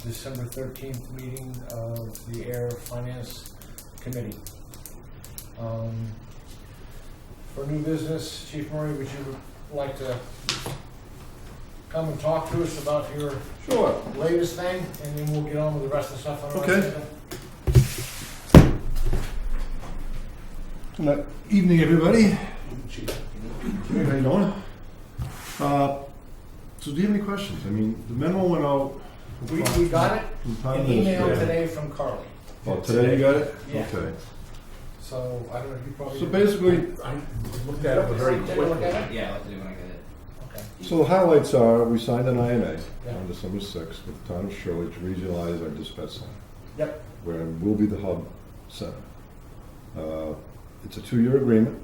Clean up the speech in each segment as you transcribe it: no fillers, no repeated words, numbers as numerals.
December 13th meeting of the Ayer Finance Committee. For new business, Chief Murray, would you like to come and talk to us about your Sure. latest thing, and then we'll get on with the rest of the stuff on our Okay. agenda? Evening, everybody. How you doing? So do you have any questions? I mean, the memo went out. We got it, from time an to email this. today from Carly. Oh, today you got it? Yeah. Okay. So, I don't know, you probably. So basically, I looked at it very Take a look quickly. at it? Yeah, I'll have to do when I get it. Okay. so the highlights are, we signed an INA Yeah. on December 6th with the town of Shirley to regionalize our dispatch center, Yep, where we'll be the hub center. It's a 2-year agreement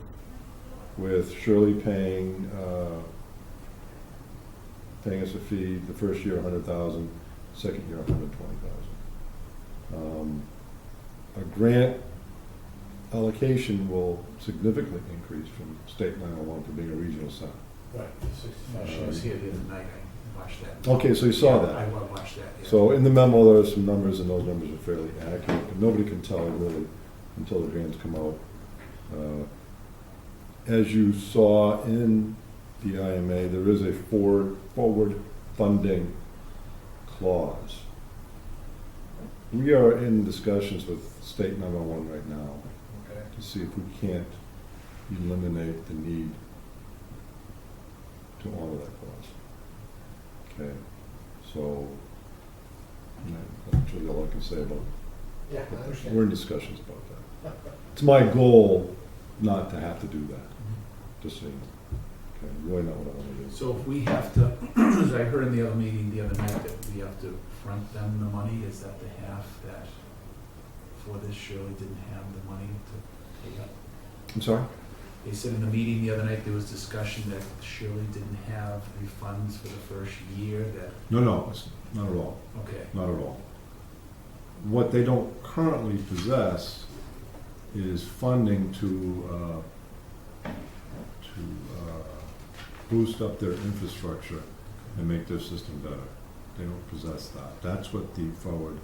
with Shirley paying us a fee, the first year $100,000, second year $120,000. A grant allocation will significantly increase from state 901 for being a regional center. right, She was here the other night, I watched that. Okay, so you saw Yeah, that. I watched that, yeah. So in the memo, there are some numbers, and those numbers are fairly accurate, but nobody can tell really until the grants come out. As you saw in the IMA, there is a forward funding clause. We are in discussions with State 911 right now okay. to see if we can't eliminate the need to honor that clause. Okay, so that's really all I can say about it. Yeah, I understand. We're in discussions about that. It's my goal not to have to do that, just so you know. Okay, really not what I want to do. So if we have to, as I heard in the other meeting the other night, that we have to front them the money, is that the half that for this Shirley didn't have the money to pay up? I'm sorry? They said in the meeting the other night, there was discussion that Shirley didn't have the funds for the first year that, No, it's not at all. okay, Not at all. What they don't currently possess is funding to boost up their infrastructure and make their system better. They don't possess that. That's what the forward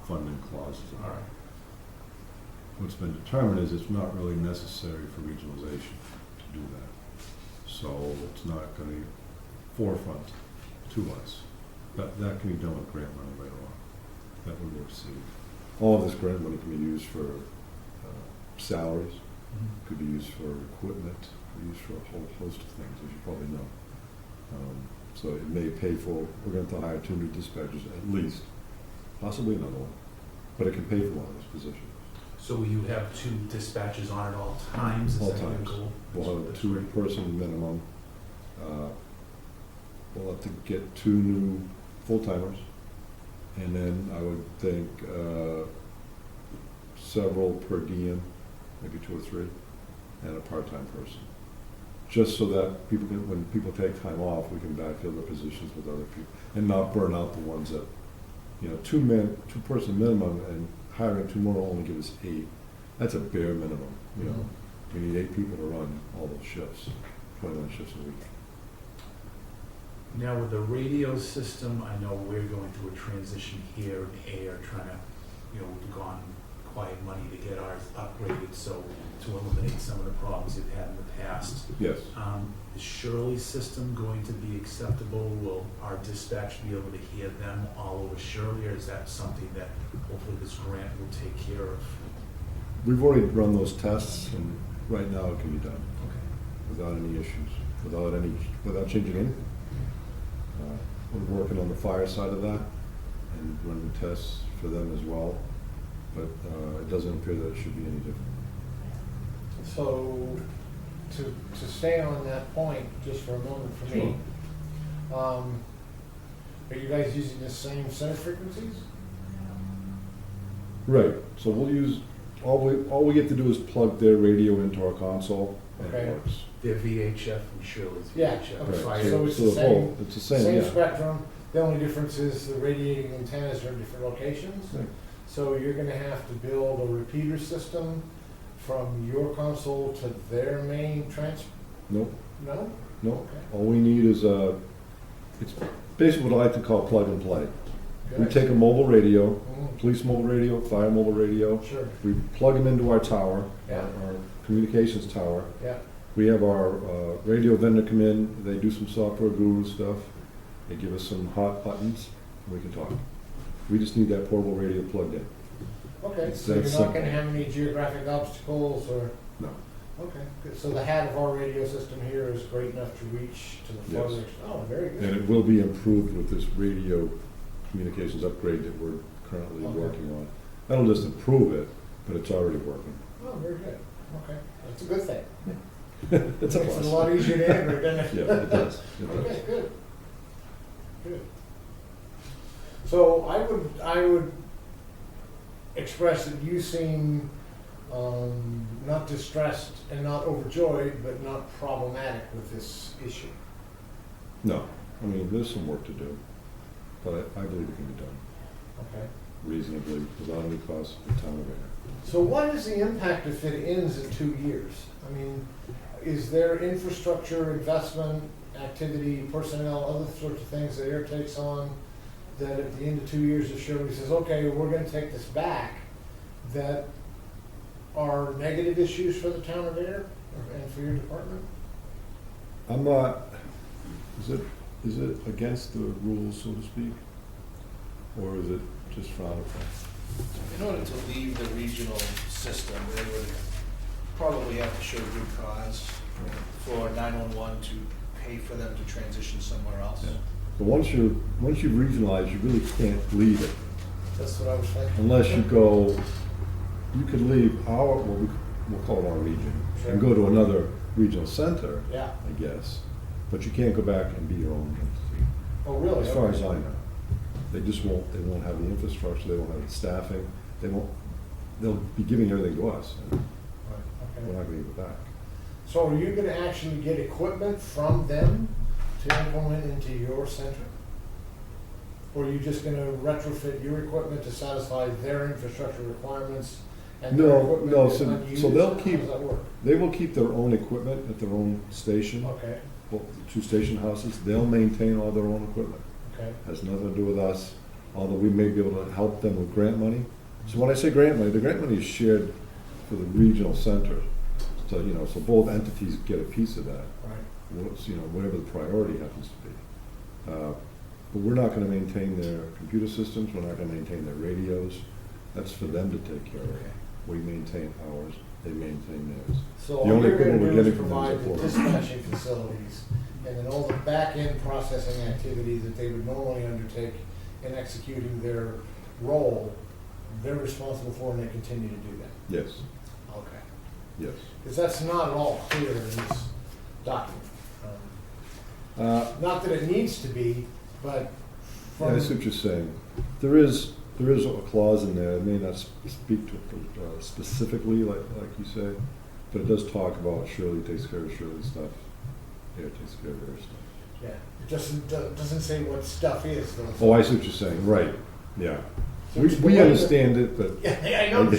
funding clause is all about. right. What's been determined is it's not really necessary for regionalization to do that. So it's not going to forefront to us. That can be done with grant money later on. That we will receive. All of this grant money can be used for salaries, could be used for equipment, could be used for a whole host of things, as you probably know. So it may pay for, we're going to hire 2 new dispatchers at least, possibly another one, but it can pay for one of those positions. So will you have 2 dispatchers on at all times? Is All that your times. goal? We'll have a That's great. 2-person minimum. We'll have to get 2 new full-timers, and then I would think several per diem, maybe 2 or 3, and a part-time person. Just so that people can, when people take time off, we can backfill the positions with other people, and not burn out the ones that, 2-person minimum, and hiring 2 more will only give us 8. That's a bare minimum, We need 8 people to run all those shifts, 21 shifts a week. Now with the radio system, I know we're going through a transition here in Ayer, trying to, we've gone quiet money to get ours upgraded, so to eliminate some of the problems we've had in the past. Yes. Is Shirley's system going to be acceptable? Will our dispatch be able to hear them all over Shirley, or is that something that hopefully this grant will take care of? We've already run those tests, and right now it can be done Okay. without any issues, without changing anything. We're working on the fire side of that and running tests for them as well, but it doesn't appear that it should be any different. So, to stay on that point, just for a moment for me, are you guys using the same center frequencies? Right, so we'll use, all we get to do is plug their radio into our console, and Okay. it works. They're VHF and Shirley's Yeah, VHF. okay. Fire. So it's the the same- whole- it's the same, yeah. spectrum, the only difference is the radiating antennas are in different locations. Right. So you're gonna have to build a repeater system from your console to their main Nope, no? nope. Okay. All we need is it's basically what I like to call plug and play. We Good. take a mobile radio, Mm, police mobile radio, fire mobile radio, Sure, we plug them into our tower, Yeah. our communications tower. yeah, We have our radio vendor come in, they do some software guru stuff, they give us some hot buttons, and we can talk. We just need that portable radio plugged in. okay, It's so you're that not simple. gonna have any geographic obstacles or? No. Okay, good, so the hat of our radio system here is great enough to reach to the Yes. farthest, oh, very And good. it will be improved with this radio communications upgrade that we're currently Okay. working on. That'll just improve it, but it's already working. Oh, very good, okay, that's a good thing. It's a Makes it a plus. lot easier to integrate, doesn't it? Yeah, it does, it does. Okay, good. Good. So I would express that you seem not distressed and not overjoyed, but not problematic with this issue. No, I mean, there's some work to do, but I believe it can be done Okay. reasonably without any cost to the town of Ayer. So what is the impact if it ends in 2 years? I mean, is there infrastructure, investment, activity, personnel, other sorts of things that Ayer takes on that at the end of 2 years, if Shirley says, okay, we're gonna take this back, that are negative issues for the town of Ayer and for your department? I'm not, is it against the rules, so to speak? Or is it just frowned upon? In order to leave the regional system, they would probably have to show good cause for 911 to pay for them to transition somewhere else. Yeah. But once you've regionalized, you really can't leave it. That's what I was thinking. Unless you go, you could leave our, we'll call it our region, and Sure. go to another regional center, Yeah. I guess. But you can't go back and be your own entity, Oh, really? as far Okay. as I know. They just won't, they won't have the infrastructure, they won't have the staffing, they'll be giving everything to us, and Right, we're okay. not gonna give it back. So are you gonna actually get equipment from them to implement into your center? Or are you just gonna retrofit your equipment to satisfy their infrastructure requirements? And their No, equipment no, is so unused? they'll How does keep- that work? They will keep their own equipment at their own station, Okay, well, the 2 station houses, they'll maintain all their own equipment. okay, Has nothing to do with us, although we may be able to help them with grant money. So when I say grant money, the grant money is shared for the regional center. So, so both entities get a piece of that, right, whatever the priority happens to be. But we're not gonna maintain their computer systems, we're not gonna maintain their radios. That's for them to take care of. okay. We maintain ours, they maintain theirs. So The all only you're gonna equipment we're do is getting from them provide is the a floor. dispatching facilities, and then all the back-end processing activities that they would normally undertake in executing their role, they're responsible for, and they continue to do that. Yes, Okay. yes. Because that's not at all clear in this document. Not that it needs to be, but Yeah, I see what you're saying. There is a clause in there, it may not speak to it specifically, like you say, but it does talk about Shirley takes care of Shirley's stuff, Ayer takes care of their stuff. yeah, it doesn't say what stuff is, though. Oh, I see what you're saying, right, yeah. So We it's the we way that- understand it, but, Yeah, I know.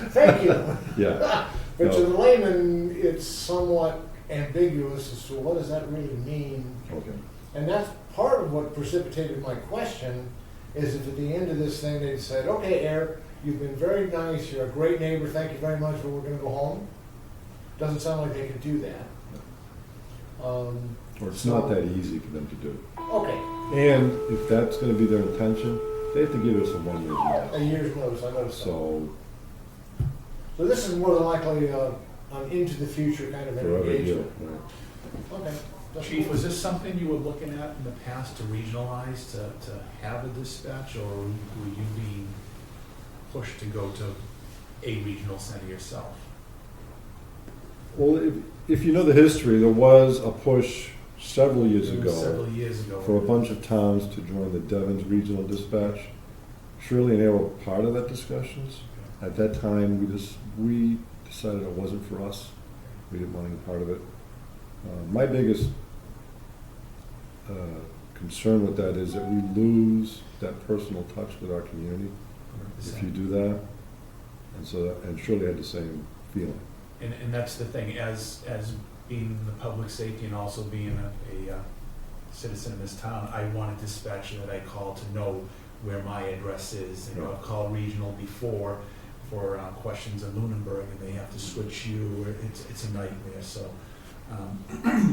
Thank you. yeah, But to No. the layman, it's somewhat ambiguous as to what does that really mean? okay. And that's part of what precipitated my question, is if at the end of this thing, they said, okay, Ayer, you've been very nice, you're a great neighbor, thank you very much, but we're gonna go home. Doesn't sound like they could do that. Or it's not that easy for them to do. Okay, And if that's gonna be their intention, they have to give us a 1 year's a notice. year's notice, I noticed that. So, So this is more than likely an into the future kind of an forever deal, engagement. right. Okay. that's Chief, cool. was this something you were looking at in the past to regionalize, to have a dispatch, or were you being pushed to go to a regional center yourself? Well, if you know the history, there was a push several years ago Several years ago. for a bunch of towns to join the Devon's Regional Dispatch. Shirley and I were part of that discussions. At that time, we decided it wasn't for us. We didn't want any part of it. My biggest concern with that is that we lose that personal touch with our community if you do that. And Shirley had the same feeling. And that's the thing, as being the public safety and also being a citizen of this town, I want a dispatcher that I call to know where my address is. And Yeah. I've called regional before for questions in Lunenburg, and they have to switch you, or it's a nightmare, so.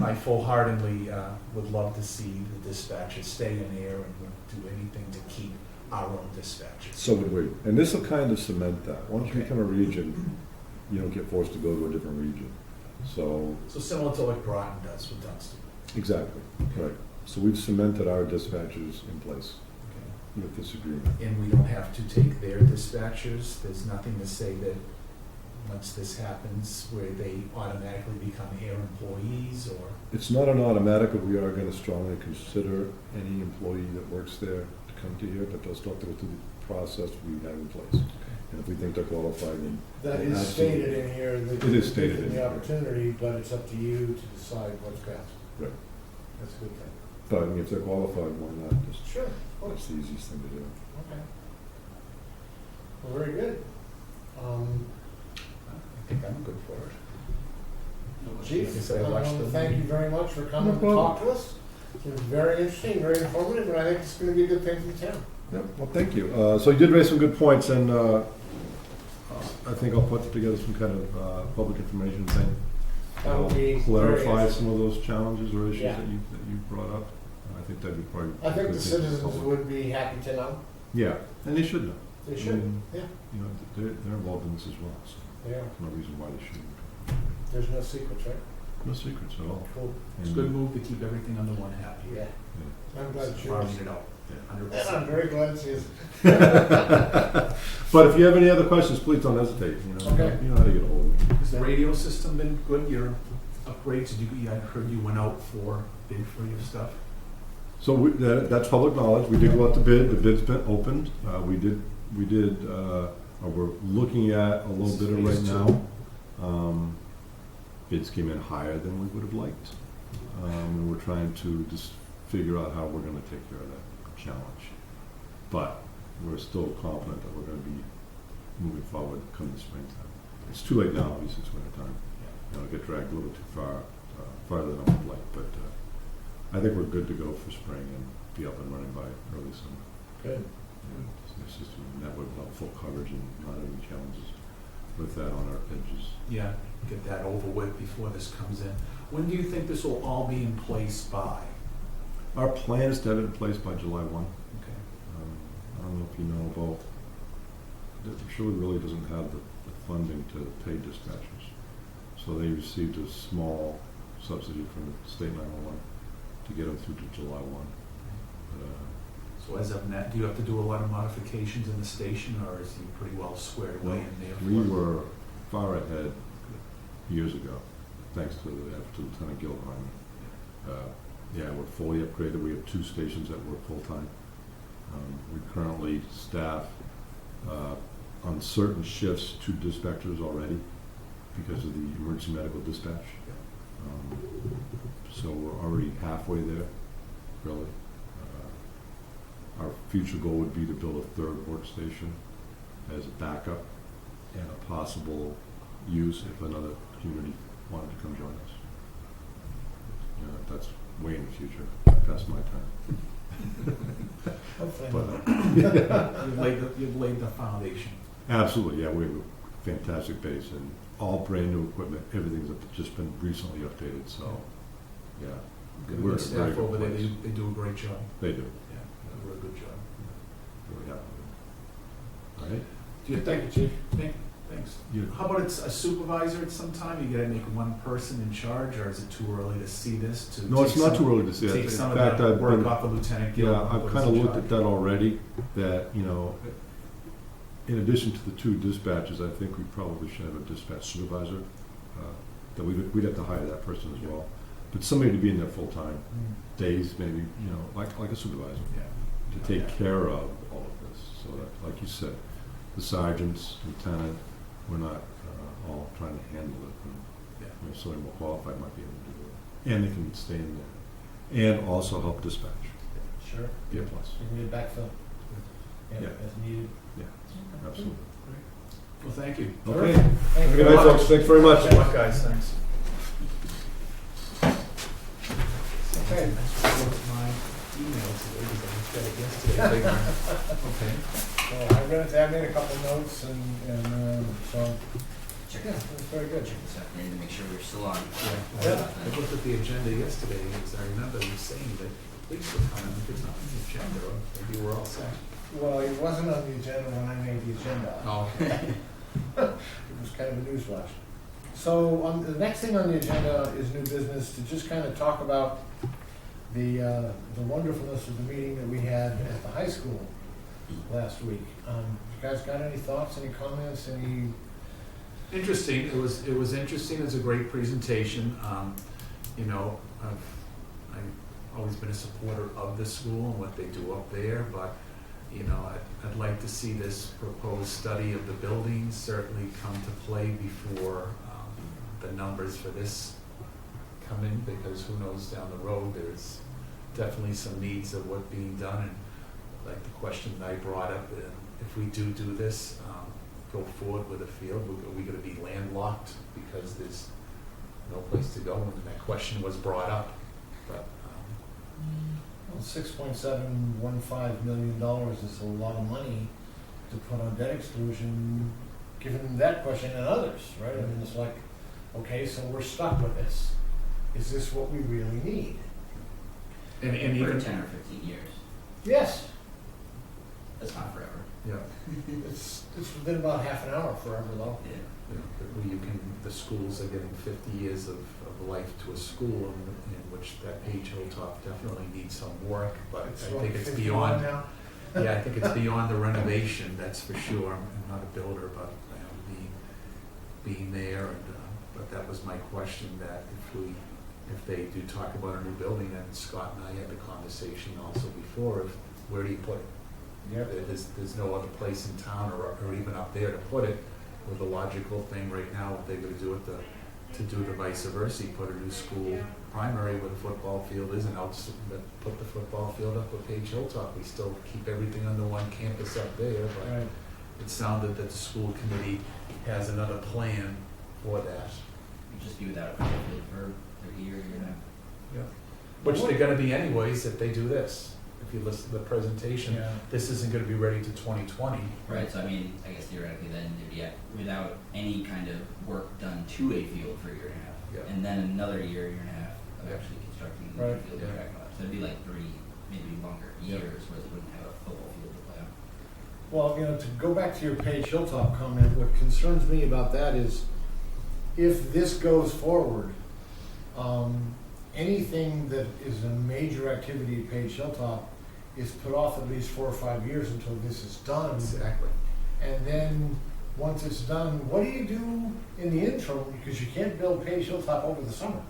I full-heartedly would love to see the dispatchers stay in Ayer and would do anything to keep our own dispatchers. So would we. And this will kind of cement that. Once you Okay. become a region, you don't get forced to go to a different region. So, So similar to what Groton does with Dunstan. exactly, Okay. right. So we've cemented our dispatchers in place Okay. with this agreement. And we don't have to take their dispatchers, there's nothing to say that once this happens, where they automatically become Ayer employees, or? It's not an automatic, but we are going to strongly consider any employee that works there to come to here, but they'll still have to go through the process we have in place. And if we think they're qualified, then That they is absolutely- stated in here, that It is you're stated given in the here. opportunity, but it's up to you to decide what's best. Right. That's a good thing. But I mean, if they're qualified, why not? Just, Sure, of that's course. the easiest thing to do. Okay. Well, very good. I think I'm good for it. Chief, Like I said, I I want watched to the thank you movie. very much for coming No to talk problem. to us. It was very interesting, very informative, and I think it's going to be a good thing for the town. Yeah, well, thank you. So you did raise some good points, and I think I'll put together some kind of public information thing. That would be very Clarify interesting. some of those challenges or issues Yeah. that you brought up. I think that'd be probably. I think a the good thing for citizens public. would be happy to know. Yeah, and they should know. They I should, mean, yeah, You know, they're involved in this as well, so they are. no reason why they shouldn't. There's no secrets, right? No secrets at all. Cool. It's a good move to keep everything under one hat here. Yeah, I'm glad you Farming it out, Yeah. 100%. And I'm very glad it's his. But if you have any other questions, please don't hesitate, you know. Okay. You know how to get a hold of me. Has the radio system been good, your upgrades? I heard you went out for bid for your stuff. So that's public knowledge. We did go out to bid. The bid's been opened. We're looking at a low bidder right Phase now. Bids came in higher than we would have liked. And we're trying to just figure out how we're gonna take care of that challenge. But we're still confident that we're gonna be moving forward come the springtime. It's too late now, obviously it's winter time. You know, get dragged a little too farther than I would like, but I think we're good to go for spring and be up and running by early summer. Good. And the system, that would have full coverage and not any challenges with that on our edges. Yeah, get that over with before this comes in. When do you think this will all be in place by? Our plan is to have it in place by July 1. Okay. I don't know if you know about, Shirley really doesn't have the funding to pay dispatchers. So they received a small subsidy from the state 911 to get them through to July 1. But, So as of now, do you have to do a lot of modifications in the station, or is he pretty well squared away in there? we were far ahead years ago, thanks to the efforts of Lieutenant Gilheimer. Yeah, we're fully upgraded. We have 2 stations that work full-time. We currently staff on certain shifts 2 dispatchers already because of the emergency medical dispatch. So we're already halfway there, really. Our future goal would be to build a 3rd workstation as a backup and a possible use if another community wanted to come join us. You know, that's way in the future, past my time. Hopefully But, not. You've laid the foundation. absolutely, yeah, we have a fantastic base and all brand new equipment. Everything's just been recently updated, so, yeah. Good We're in a very staff good over there, place. they do a great job. They do, Yeah, they do a good job. really happy with it. All right? Do you Thank think, you, Chief. thanks. You- How about it's a supervisor at some time? You gotta make one person in charge, or is it too early to see this? To No, it's take not some- too early to see that. Take In some of fact, that I've work been- off of Lieutenant Gill. Yeah, and I've put kind us of in looked at charge. that already, that, you know, in addition to the 2 dispatchers, I think we probably should have a dispatch supervisor, that we'd have to hire that person as well. But somebody to be in there full-time, days maybe, you know, like a supervisor, Yeah. to take care of all of this. So that, like you said, the sergeants, lieutenant, we're not all trying to handle it. And, Yeah. you know, somebody more qualified might be able to do it. And they can stay in there. And also help dispatch, Sure. be a plus. You need a backfill. Yeah. As needed. Absolutely. Well, thank you. Okay. Thank you Good very night, much. folks. Thanks very much. Good luck, guys, thanks. Okay. Mine. email today, because I looked at it yesterday, big one. Okay. So I made a couple notes so, Check yeah, this, it was very good. check this out, to make sure we're still on. Yeah, I looked at the agenda yesterday, because I remember you saying that police were coming, if it's not on the agenda, or maybe we're all set. Well, it wasn't on the agenda when I made the agenda. Oh, okay. It was kind of a newsflash. So the next thing on the agenda is new business, to just kind of talk about the wonderfulness of the meeting that we had at the high school last week. You guys got any thoughts, any comments, any? Interesting, it was interesting, it was a great presentation. You know, I've always been a supporter of the school and what they do up there, but, you know, I'd like to see this proposed study of the buildings certainly come to play before the numbers for this come in, because who knows down the road, there's definitely some needs of what being done, and like the question that I brought up, if we do this, go forward with a field, are we gonna be landlocked because there's no place to go, and that question was brought up, but, Well, $6.715 million is a lot of money to put on debt exclusion, given that question and others, right? I mean, it's like, okay, so we're stuck with this. Is this what we really need? and For even, 10 or 15 years, Yes. that's not forever. yeah, It's within about half an hour forever, though. Yeah. you know, but you can, the schools are getting 50 years of life to a school, in which that Page Hilltop definitely needs some work, but I think it's 51 beyond, now. yeah, I think it's beyond the renovation, that's for sure. I'm not a builder, but, you know, being there, and, but that was my question, that if they do talk about a new building, and Scott and I had the conversation also before, of where do you put it? Yep. There's no other place in town, or even up there to put it, with the logical thing right now, what they're gonna do with to do the vice versa, you put a new school primary where the football field isn't out, but put the football field up at Page Hilltop. We still keep everything under one campus up there, but Right. it sounded that the school committee has another plan for that. You just be without a field for a year and a half. Yeah. Which they're gonna be anyways if they do this. If you listen to the presentation, Yeah. this isn't gonna be ready to 2020. Right, so I mean, I guess theoretically then it'd be without any kind of work done to a field for a year and a half. Yeah. And then another year and a half of Yeah. actually constructing the Right. field Yeah. and track and all that. So it'd be like 3, maybe longer Yeah. years where they wouldn't have a football field to play on. Well, to go back to your Page Hilltop comment, what concerns me about that is, if this goes forward, anything that is a major activity at Page Hilltop is put off at least 4 or 5 years until this is done. Exactly. And then, once it's done, what do you do in the interim? Because you can't build Page Hilltop over the summer.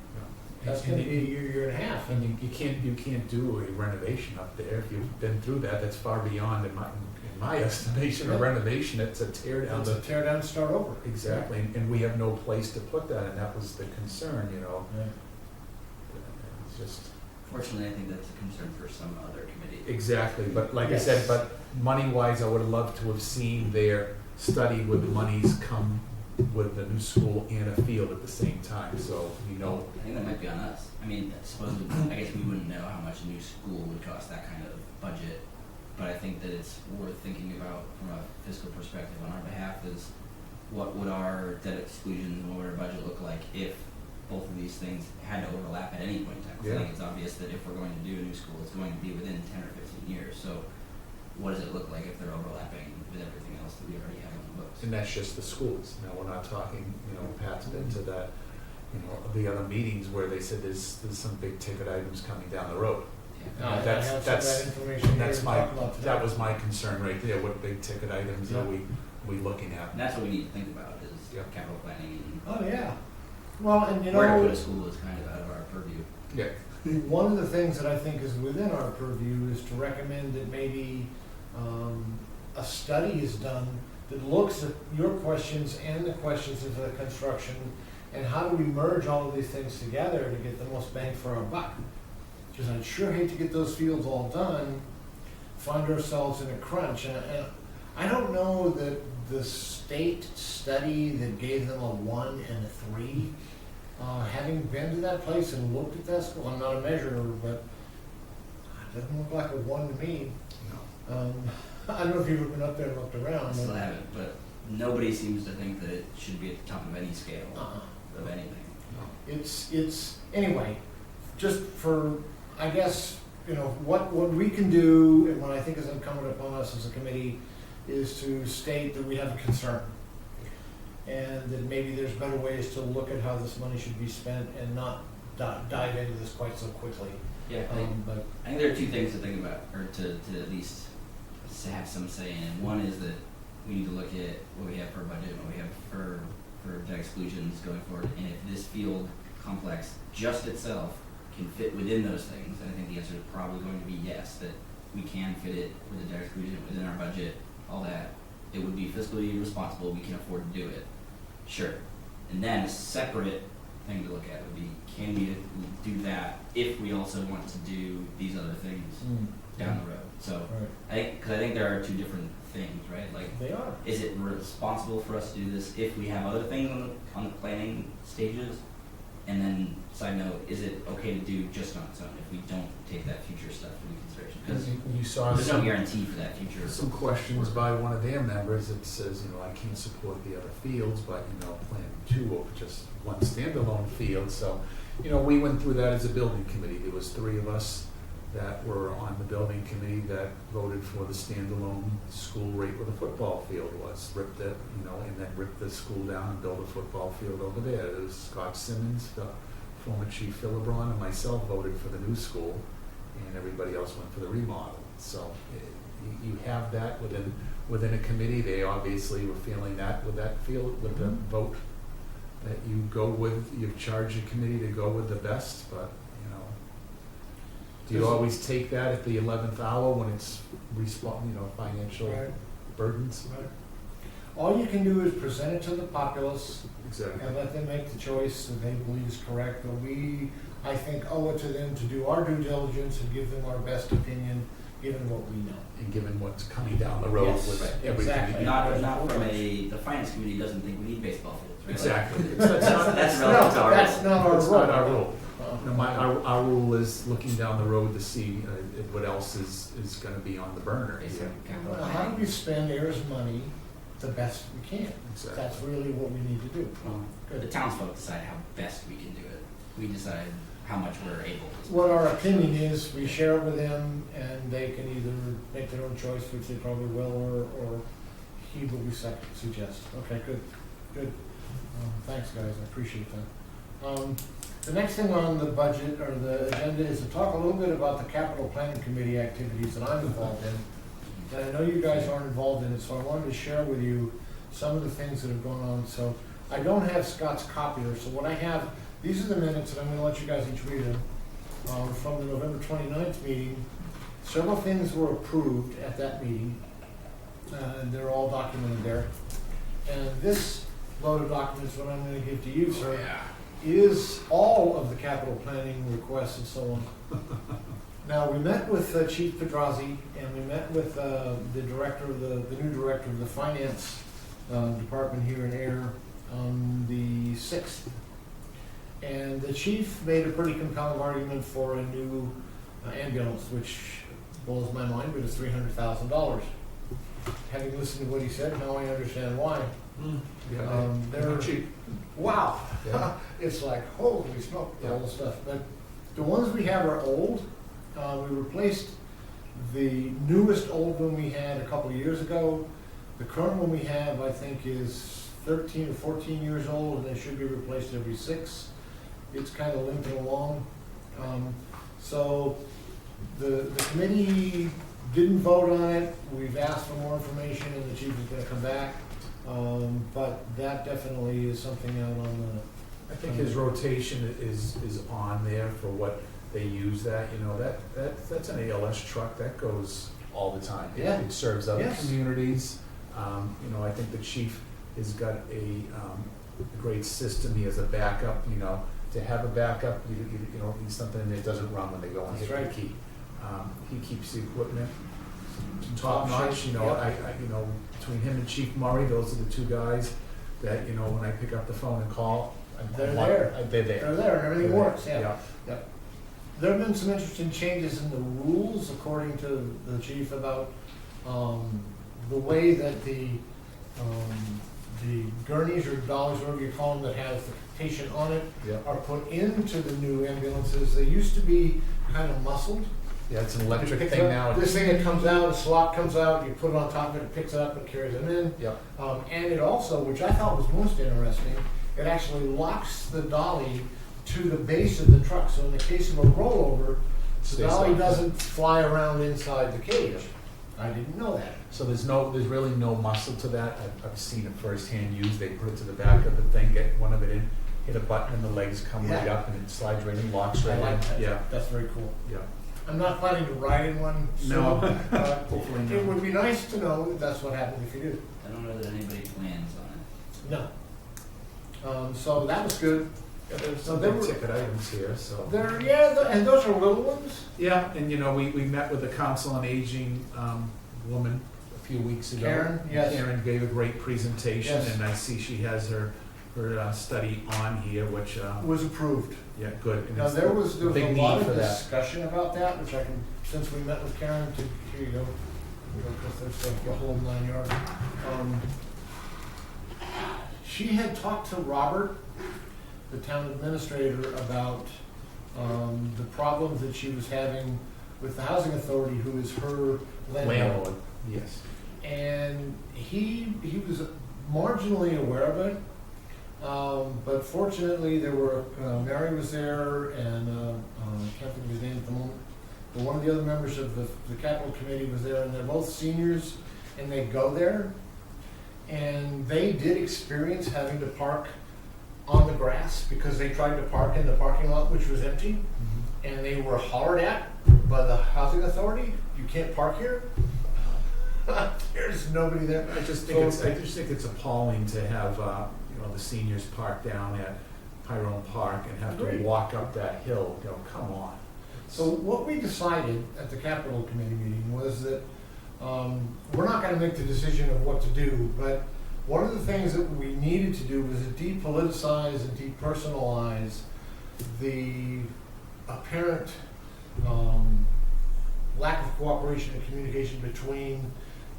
That's gonna be a year and a half. And you can't do a renovation up there. If you've been through that, that's far beyond, in my estimation, a Yeah. renovation. It's a tear down. It's a tear down, start over. Exactly, and we have no place to put that, and that was the concern, you know. Yeah. It's just, Fortunately, I think that's a concern for some other committee. exactly, but like I Yes. said, but money-wise, I would have loved to have seen their study with the monies come with the new school and a field at the same time, so, you know. I think that might be on us. I mean, supposedly, I guess we wouldn't know how much a new school would cost, that kind of budget. But I think that it's worth thinking about from a fiscal perspective on our behalf, is what would our debt exclusion and what would our budget look like if both of these things had to overlap at any point in time? 'Cause I Yeah. think it's obvious that if we're going to do a new school, it's going to be within 10 or 15 years. So what does it look like if they're overlapping with everything else that we already have on the books? And that's just the schools. Now, we're not talking, Pat's been to that, the other meetings where they said there's some big ticket items coming down the road. Yeah. I That's- have some of that's- that information here That's to my, talk about today. that was my concern right there. What big ticket items are Yeah. we looking at? And that's what we need to think about, is Yeah. capital planning, Oh, yeah. Well, and and where to put a school is kind of out of our purview. Yeah. one of the things that I think is within our purview is to recommend that maybe a study is done that looks at your questions and the questions of the construction, and how do we merge all of these things together to get the most bang for our buck? Because I'd sure hate to get those fields all done, find ourselves in a crunch. And I don't know that the state study that gave them a 1 and a 3, having been to that place and looked at that school, I'm not a measurer, but Doesn't look like a one to me. No. I don't know if you've ever been up there and looked I around. still but- haven't, but nobody seems to think that it should be at the top of any scale Uh-uh. of anything. It's, anyway, just for, I guess, what we can do, and what I think is incumbent upon us as a committee, is to state that we have a concern. And that maybe there's better ways to look at how this money should be spent and not dive into this quite so quickly. Yeah, But, I think there are two things to think about, or to at least to have some say in. One is that we need to look at what we have for budget, what we have for debt exclusions going forward, and if this field complex just itself can fit within those things, and I think the answer is probably going to be yes, that we can fit it with the debt exclusion within our budget, all that. It would be fiscally responsible, we can afford to do it. Sure. And then a separate thing to look at would be, can we do that if we also want to do these other things down the road? So, right, because I think there are two different things, right? Like, they are. is it responsible for us to do this if we have other things on the planning stages? And then, side note, is it okay to do just on its own if we don't take that future stuff into consideration? Because You saw there's no some, guarantee for that future. some questions by one of their members that says, I can't support the other fields, but, Plan 2 of just one standalone field. So, we went through that as a building committee. There was 3 of us that were on the building committee that voted for the standalone school right where the football field was. Ripped it, and then ripped the school down and built a football field over there. It was Scott Simmons, the former Chief Philibron, and myself voted for the new school, and everybody else went for the remodel. So you have that within a committee. They obviously were feeling that with that field, with the vote that you go with. You've charged a committee to go with the best, but do you always take that at the 11th hour when it's financial Right. burdens? Right. All you can do is present it to the populace Exactly. and let them make the choice that they believe is correct. But we, I think, owe it to them to do our due diligence and give them our best opinion, given what we know. And given what's coming down the road Yes, with right, everything. exactly. Not from the finance committee doesn't think we need baseball fields, right? Exactly. That's No, relevant to our. that's not our That's role. not our rule. Uh, Our rule is looking down the road to see what else is going to be on the burner. Based here. on capital Well, how do planning. we spend Ayer's money the best we can? Exactly. That's really what we need to do. The Good. townsfolk decide how best we can do it. We decide how much we're able to. What our opinion is, we share it with them, and they can either make their own choice, which they probably will, or heed what we suggest. Okay, good. Thanks, guys, I appreciate that. The next thing on the budget, or the agenda, is to talk a little bit about the capital planning committee activities that I'm involved in. And I know you guys aren't involved in it, so I wanted to share with you some of the things that have gone on. So I don't have Scott's copier, so what I have, these are the minutes, and I'm gonna let you guys each read them, from the November 29th meeting. Several things were approved at that meeting, and they're all documented there. And this load of documents, what I'm gonna give to you, sir, is all of the capital planning requests and so on. Now, we met with Chief Pedrazi, and we met with the director of the new director of the finance department here in Ayer on the 6th. And the chief made a pretty compelling argument for a new ambulance, which blows my mind, but it's $300,000. Having listened to what he said, now I understand why. They're not cheap. Wow. Yeah. It's like, holy smoke, all the stuff. But the ones we have are old. We replaced the newest old one we had a couple of years ago. The current one we have, I think, is 13 or 14 years old, and they should be replaced every 6. It's kind of limping along. So the committee didn't vote on it. We've asked for more information, and the chief is going to come back. But that definitely is something out on I think his rotation is on there for what they use that, that's an ALS truck, that goes all the time. Yeah. It serves other Yes. communities. I think the chief has got a great system. He has a backup, to have a backup, you don't need something that doesn't run when they go and That's hit the right. key. He keeps the equipment Top top notch, shape, I between him and Chief Murray, those are the two guys that, when I pick up the phone and call, They're there. They're there. They're there, and everything works, yeah. Yep. There have been some interesting changes in the rules, according to the chief, about the way that the gurneys or dollies, whatever you call them, that have the patient on it, Yeah. are put into the new ambulances. They used to be kind of muscled. Yeah, it's an electric Picks thing up- now. This thing that comes out, a slot comes out, you put it on top of it, it picks it up, and carries them in. Yep. And it also, which I thought was most interesting, it actually locks the dolly to the base of the truck. So in the case of a rollover, the Stays dolly locked. doesn't fly around inside the cage. I didn't know that. So there's really no muscle to that. I've seen it firsthand used. They put it to the back of the thing, get one of it in, hit a button, and the legs come right Yeah. up, and it slides right in, locks I right like in. that. Yeah, That's very cool. yeah. I'm not planning to ride in one soon. No. But Hopefully it not. would be nice to know that that's what happens if you do. I don't know that anybody plans on it. No. So that was good. Yeah, there's So some there big were- ticket items here, so. There, and those are little ones. Yeah, and you know, we met with the Council on Aging woman a few weeks ago. Karen, yes. Karen gave a great presentation, Yes. and I see she has her study on here, which, Was approved. yeah, good. And Now, it's there was big a need lot for of that. discussion about that, which I can, since we met with Karen, here you go. Because there's the whole 9 yards. She had talked to Robert, the town administrator, about the problems that she was having with the housing authority, who is her landlord. Yes. And he was marginally aware of it, but fortunately there were, Mary was there, and I can't think of his name at the moment, but one of the other members of the capital committee was there, and they're both seniors, and they go there, and they did experience having to park on the grass because they tried to park in the parking lot, which was empty, and they were hollered at by the housing authority, "You can't park here." There's nobody there. I just think it's appalling to have, the seniors park down at Tyrone Park and have to Agreed. walk up that hill. Come on. So what we decided at the capital committee meeting was that we're not going to make the decision of what to do, but one of the things that we needed to do was depoliticize and depersonalize the apparent lack of cooperation and communication between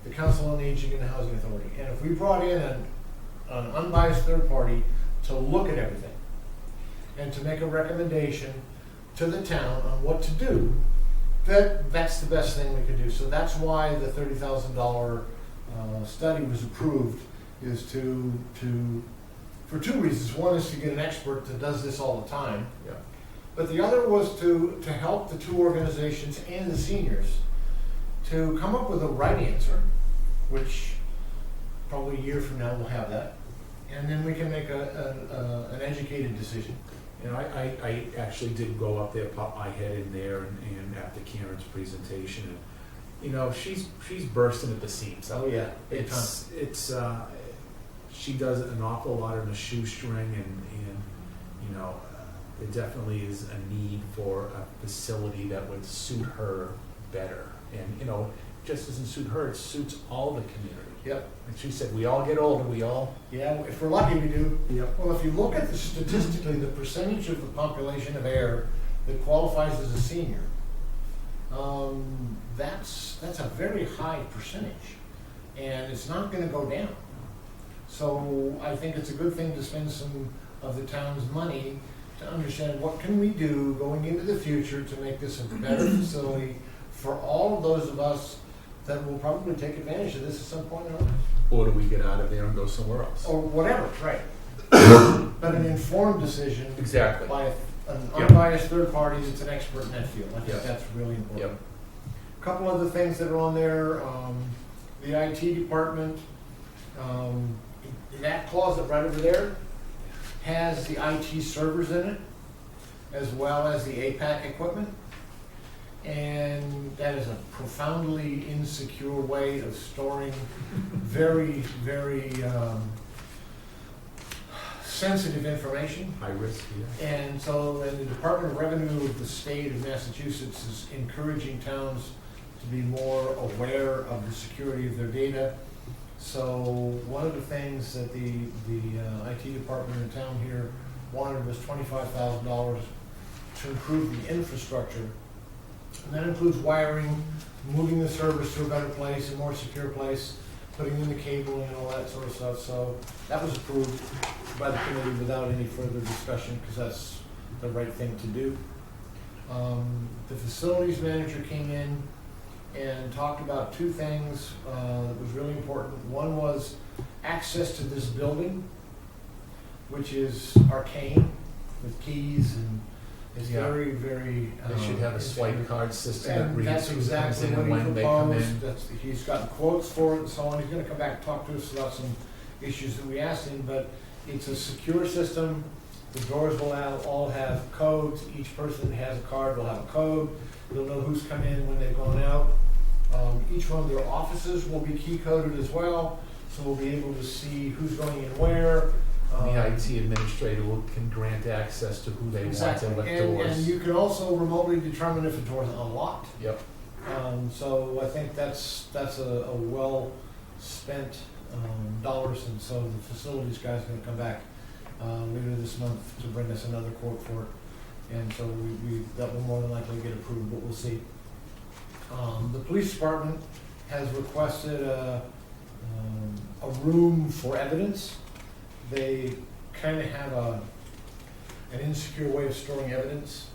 the Council on Aging and the Housing Authority. And if we brought in an unbiased third party to look at everything and to make a recommendation to the town on what to do, that's the best thing we could do. So that's why the $30,000 study was approved, is for two reasons. One is to get an expert that does this all the time, Yeah. but the other was to help the two organizations and the seniors to come up with the right answer, which probably a year from now we'll have that, and then we can make an educated decision. You know, I actually did go up there, pop my head in there, and after Karen's presentation, and she's bursting at the seams. Oh, yeah, big time. It's she does an awful lot in a shoestring, and there definitely is a need for a facility that would suit her better. And it just doesn't suit her; it suits all the community. Yep. And she said, we all get older. We all. Yeah, if we're lucky, we do. Yep. Well, if you look at statistically the percentage of the population of Ayer that qualifies as a senior, that's a very high percentage, and it's not going to go down. So I think it's a good thing to spend some of the town's money to understand what can we do going into the future to make this a better facility for all of those of us that will probably take advantage of this at some point in our lives. Or do we get out of there and go somewhere else? Or whatever, right. But an informed decision Exactly. by an Yep. unbiased third party that's an expert in that field. I think Yep. that's really important. Yep. A couple other things that are on there, the IT department, that closet right over there has the IT servers in it, as well as the APAC equipment. And that is a profoundly insecure way of storing very, very sensitive information. High risk, yeah. And so the Department of Revenue of the state of Massachusetts is encouraging towns to be more aware of the security of their data. So one of the things that the IT department in town here wanted was $25,000 to improve the infrastructure. And that includes wiring, moving the servers to a better place, a more secure place, putting in the cabling and all that sort of stuff. So that was approved by the committee without any further discussion, because that's the right thing to do. The facilities manager came in and talked about two things that was really important. One was access to this building, which is arcane with keys, and is Yeah. very, very. They should have a swipe card system that And reads that's who comes exactly in what and he when they come proposed. in. That's, he's got quotes for it and so on. He's gonna come back and talk to us about some issues that we asked him, but it's a secure system. The doors will all have codes. Each person that has a card will have a code. They'll know who's come in when they've gone out. Each one of their offices will be key coded as well, so we'll be able to see who's going in where. The IT administrator can grant access to who they want Exactly, and what and doors. you can also remotely determine if a door is unlocked. Yep. So I think that's a well-spent dollars, and so the facilities guy's gonna come back later this month to bring us another quote for it. And so that will more than likely get approved, but we'll see. The police department has requested a room for evidence. They kind of have an insecure way of storing evidence,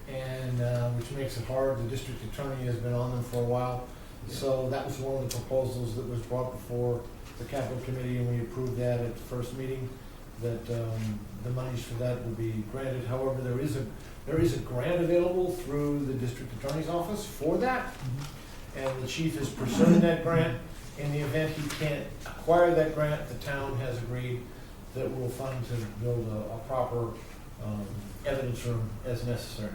and which makes it hard. The district attorney has been on them for a while. So that was one of the proposals that was brought before the capital committee, and we approved that at the first meeting, that the monies for that will be granted. However, there is a grant available through the district attorney's office for that, and the chief is pursuing that grant. In the event he can't acquire that grant, the town has agreed that we'll fund to build a proper evidence room as necessary.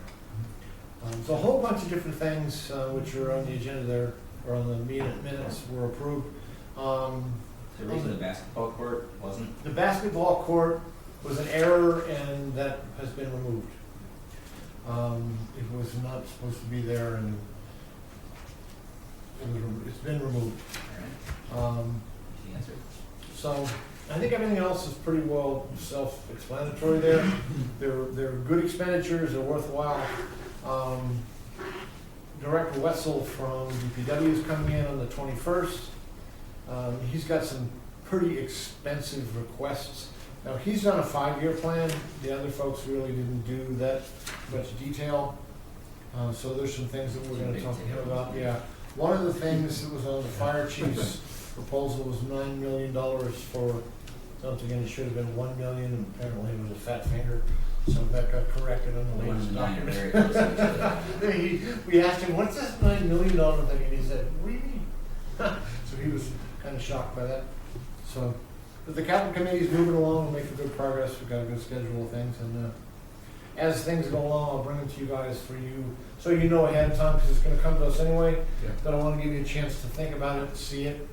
So a whole bunch of different things which are on the agenda there, or on the minutes, were approved. The reason the basketball court wasn't? The basketball court was an error, and that has been removed. It was not supposed to be there, and it's been removed. All right. The answer. So I think everything else is pretty well self-explanatory there. They're good expenditures, they're worthwhile. Director Wetzel from DPW is coming in on the 21st. He's got some pretty expensive requests. Now, he's done a 5-year plan. The other folks really didn't do that much detail. So there's some things that we're gonna talk to him about, yeah. One of the things that was on the fire chief's proposal was $9 million for something, and it should have been $1 million, and apparently it was a fat finger. So that got corrected on the latest document. Very close to each other. We asked him, what's this $9 million thing? And he said, what do you mean? So he was kind of shocked by that. So, but the capital committee is moving along and making good progress. We've got a good schedule of things, and as things go along, I'll bring them to you guys for you, so you know ahead of time, because it's going to come to us anyway. Yeah. But I want to give you a chance to think about it, see it.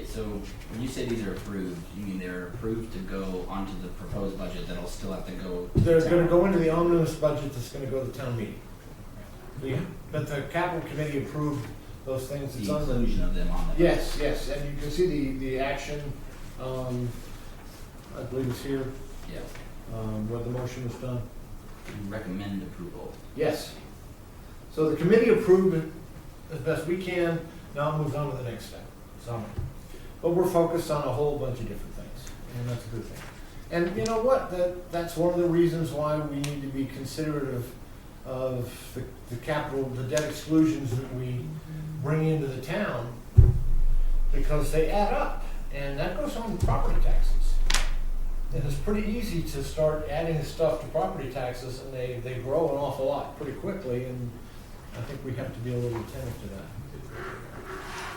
So when you say these are approved, you mean they're approved to go onto the proposed budget that'll still have to go to the They're town? going to go into the omnibus budget that's going to go to town meeting. But the capital committee approved those things. It's The on the. inclusion of them on the. Yes, yes, and you can see the action, I believe it's here, Yeah. where the motion was done. Recommend approval. Yes. So the committee approved it as best we can. Now move on to the next step. So, but we're focused on a whole bunch of different things, and that's a good thing. And you know what? That's one of the reasons why we need to be considerate of the capital, the debt exclusions that we bring into the town, because they add up, and that goes on property taxes. And it's pretty easy to start adding stuff to property taxes, and they grow an awful lot pretty quickly, and I think we have to be a little attentive to that.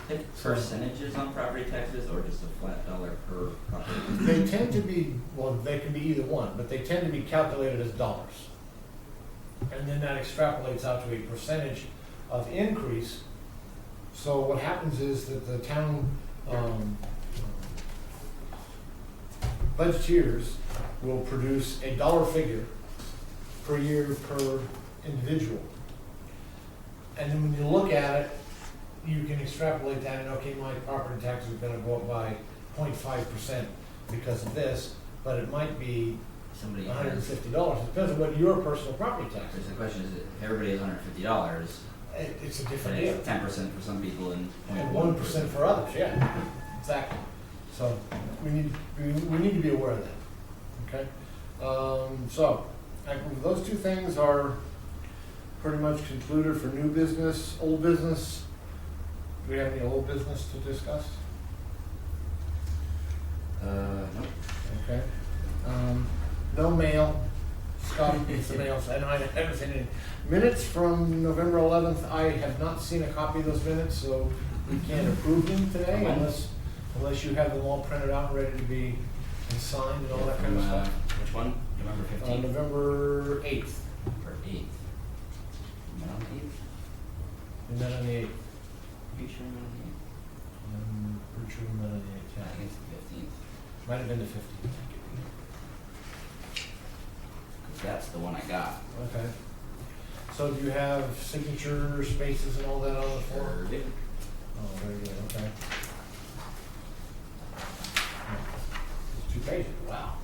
Hit percentages on property taxes or just a flat dollar per property? They tend to be, well, they can be either one, but they tend to be calculated as dollars. And then that extrapolates out to a percentage of increase. So what happens is that the town budgeteers will produce a dollar figure per year per individual. And then when you look at it, you can extrapolate that and, okay, my property taxes are gonna go up by 0.5% because of this, but it might be somebody $150. has, It depends on what your personal property tax there's is. the question is, if everybody has $150, It's a then different deal. it's 10% for some people and And 0.1% 1% for others, yeah, exactly. So we need to be aware of that, okay? Those two things are pretty much concluded for new business. Old business, do we have any old business to discuss? Nope. Okay. No mail. Scott needs the mail, so I haven't seen any. Minutes from November 11th, I have not seen a copy of those minutes, so we can't approve them today When? unless you have them all printed out and ready to be signed and all that kind of stuff. Which one? November 15th November 8th, or 8th? Am I on the 8th? we met on the 8th. Are you sure I'm on the 8th? I'm pretty sure we met on the 8th, Yeah, I yeah. think it's the 15th. Might have been the 15th. 'Cause that's the one I got. Okay. So do you have signature spaces and all that on the form? Did. Oh, very good, okay. It's 2 pages, wow.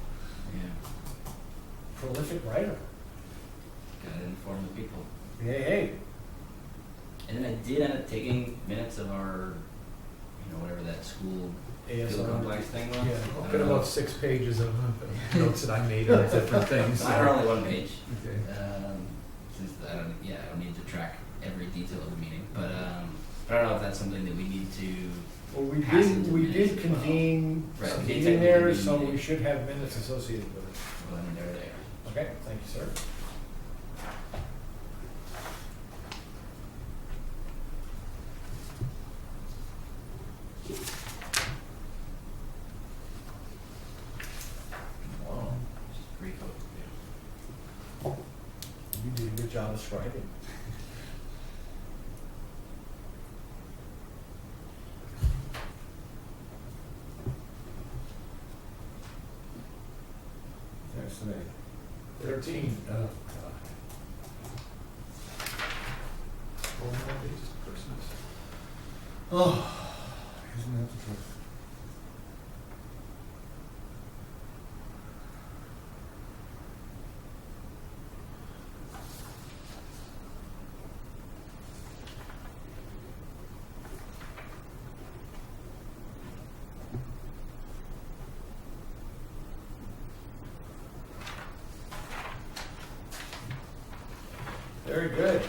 Yeah. Prolific writer. Gotta inform the people. Hey. And then I did end up taking minutes of our, whatever that school ASR. field complex thing was. Yeah. I Got don't know. about 6 pages of notes that I made on different things. Mine are only 1 page. Okay. Since I don't need to track every detail of the meeting, but I don't know if that's something that we need to. Well, we Pass did, into we minutes did as well. convene Right, some we did meeting there, technically so convene. we should have minutes associated with it. Well, I mean, they're there. Okay, thank you, sir. Wow, Just brief overview. you did a good job of scribing. There's today. 13. Oh, God. 4 more days to Christmas. Oh, isn't that the truth? Very good.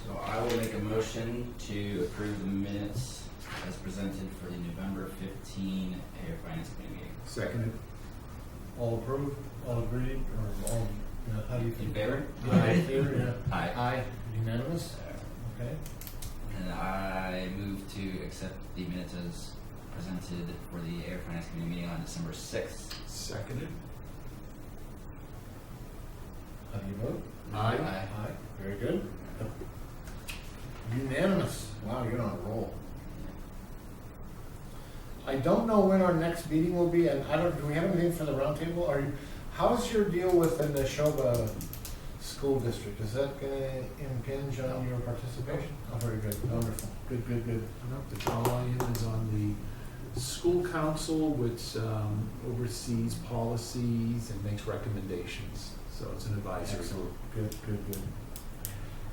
So I will make a motion to approve the minutes as presented for the November 15 Ayer Finance Committee meeting. Seconded. All approved, all agreed, or all, how do you In think? favor? Yeah, in favor, yeah. Aye. Aye, unanimous, okay. And I move to accept the minutes as presented for the Ayer Finance Committee meeting on December 6th. Seconded. How do you vote? Aye. Aye, very good. Unanimous, wow, you're on a roll. I don't know when our next meeting will be, and do we have anything for the roundtable? How's your deal with the Neshoba School District? Is that gonna impinge on your participation? Oh, very good, wonderful, good. The John is on the school council, which oversees policies and makes recommendations. So it's an advisory group. Excellent.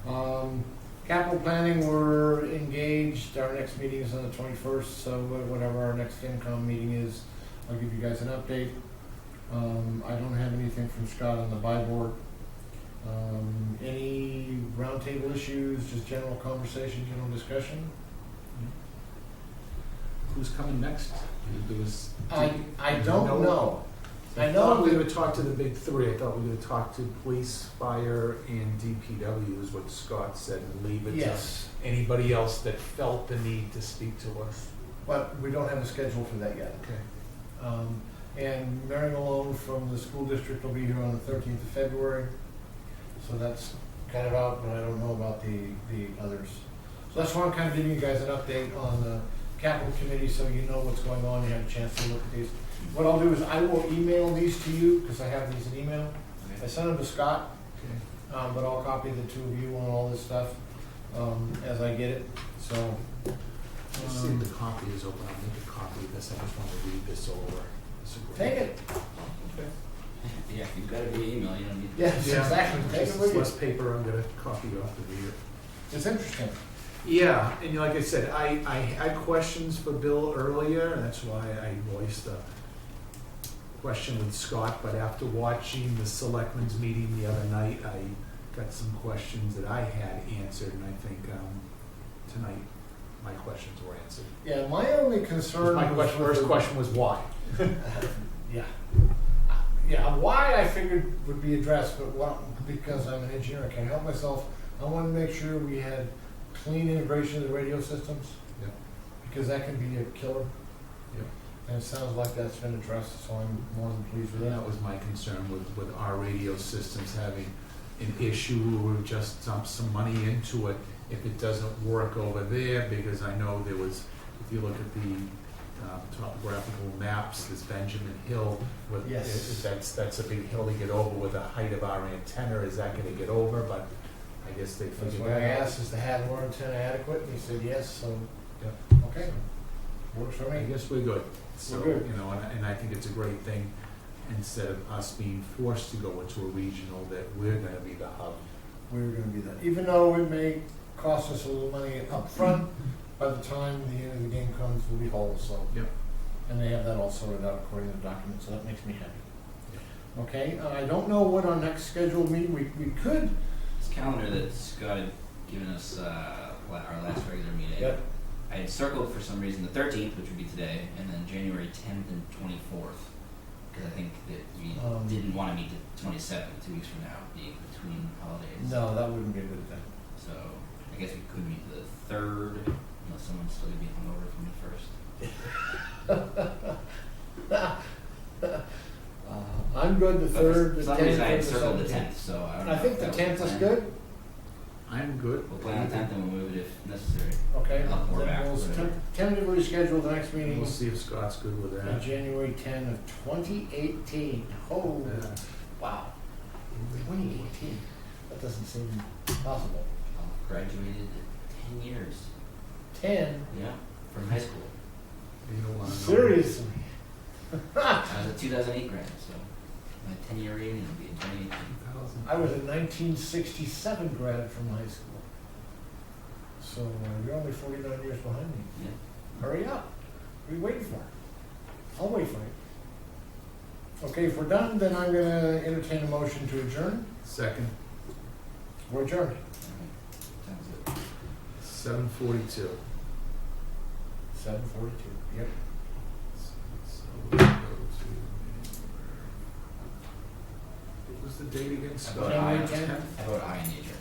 Good. Capital planning, we're engaged, our next meeting is on the 21st, so whatever our next FinCom meeting is, I'll give you guys an update. I don't have anything from Scott on the buy board. Any roundtable issues, just general conversation, general discussion? Who's coming next? There was. I don't know. I I know thought we that- would talk to the big 3. I thought we would talk to police, fire, and DPW is what Scott said, and leave it Yes, to anybody else that felt the need to speak to us. but we don't have a schedule for that yet. Okay. And Mary Malone from the school district will be here on the 13th of February. So that's kind of out, but I don't know about the others. So that's why I'm kind of giving you guys an update on the capital committee, so you know what's going on, you have a chance to look at these. What I'll do is I will email these to you, because I have these in email. I sent them to Scott, Okay. but I'll copy the 2 of you on all this stuff as I get it, so. Let's see if the copy is open. I'll make a copy of this. I just want to read this over. This is great. Take it. Okay. Yeah, if you've got it via email, you don't need. Yes, Yeah. exactly, take it It's with you. less paper, I'm gonna copy off the reader. It's interesting. Yeah, and like I said, I had questions for Bill earlier, and that's why I voiced a question with Scott, but after watching the selectmen's meeting the other night, I got some questions that I had answered, and I think, tonight, my questions were answered. Yeah, my only concern. My was with first the- question was why? Yeah. Yeah, why I figured would be addressed, but because I'm an engineer, I can't help myself. I wanted to make sure we had clean integration of the radio systems, Yeah. because that can be a killer. Yeah. And it sounds like that's been addressed, so I'm more than pleased with And that. that was my concern with our radio systems having an issue or just dump some money into it if it doesn't work over there, because I know there was, if you look at the topographical maps, there's Benjamin Hill, with, Yes. that's a big hill to get over with the height of our antenna, is that gonna get over? But I guess they That's figured why I that out. asked, is the Hadmore antenna adequate? And he said yes, so, Yeah. okay, works for I me. guess we're good. So, We're good. you know, and I think it's a great thing, instead of us being forced to go into a regional, that we're gonna be the hub. We're gonna be that, even though it may cost us a little money up front, by the time the end of the game comes, we'll be whole, so. Yep. And they have that all sorted out according to the document, so that makes me happy. Okay, I don't know what our next scheduled meeting, we could, This calendar that Scott had given us, our last regular meeting. Yep. I had circled for some reason the 13th, which would be today, and then January 10th and 24th. Because I think that we didn't want to meet the 27th, 2 weeks from now, being between holidays. no, that wouldn't be a good thing. So I guess we could meet the 3rd, unless someone's still going to be hungover from the 1st. I'm good the third, For the some 10th, reason I had the circled the 17th. 10th, so I don't know. I think if the that was 10th is plan. good, I'm good. We'll plan on the 10th and we'll move it if necessary. okay, Up or then back, we'll whatever. tentatively schedule the next And meeting we'll see if Scott's good with on that. January 10 of 2018. Oh, Yeah. wow, 2018, that doesn't seem possible. Graduated 10 years. 10, Yeah, from high school. You don't wanna know. seriously? I was a 2008 grad, so my 10-year reunion will be in 2018. I was a 1967 grad from high school. So you're only 49 years behind me. Yeah. Hurry up. What are you waiting for? I'll wait for you. Okay, if we're done, then I'm going to entertain a motion to adjourn. Second, We're adjourned. Alright. Sounds good. 7:42. 7:42. Yep. So we'll go to, what was the date again, I Scott? vote aye. January 10th. I vote aye in the adjournment.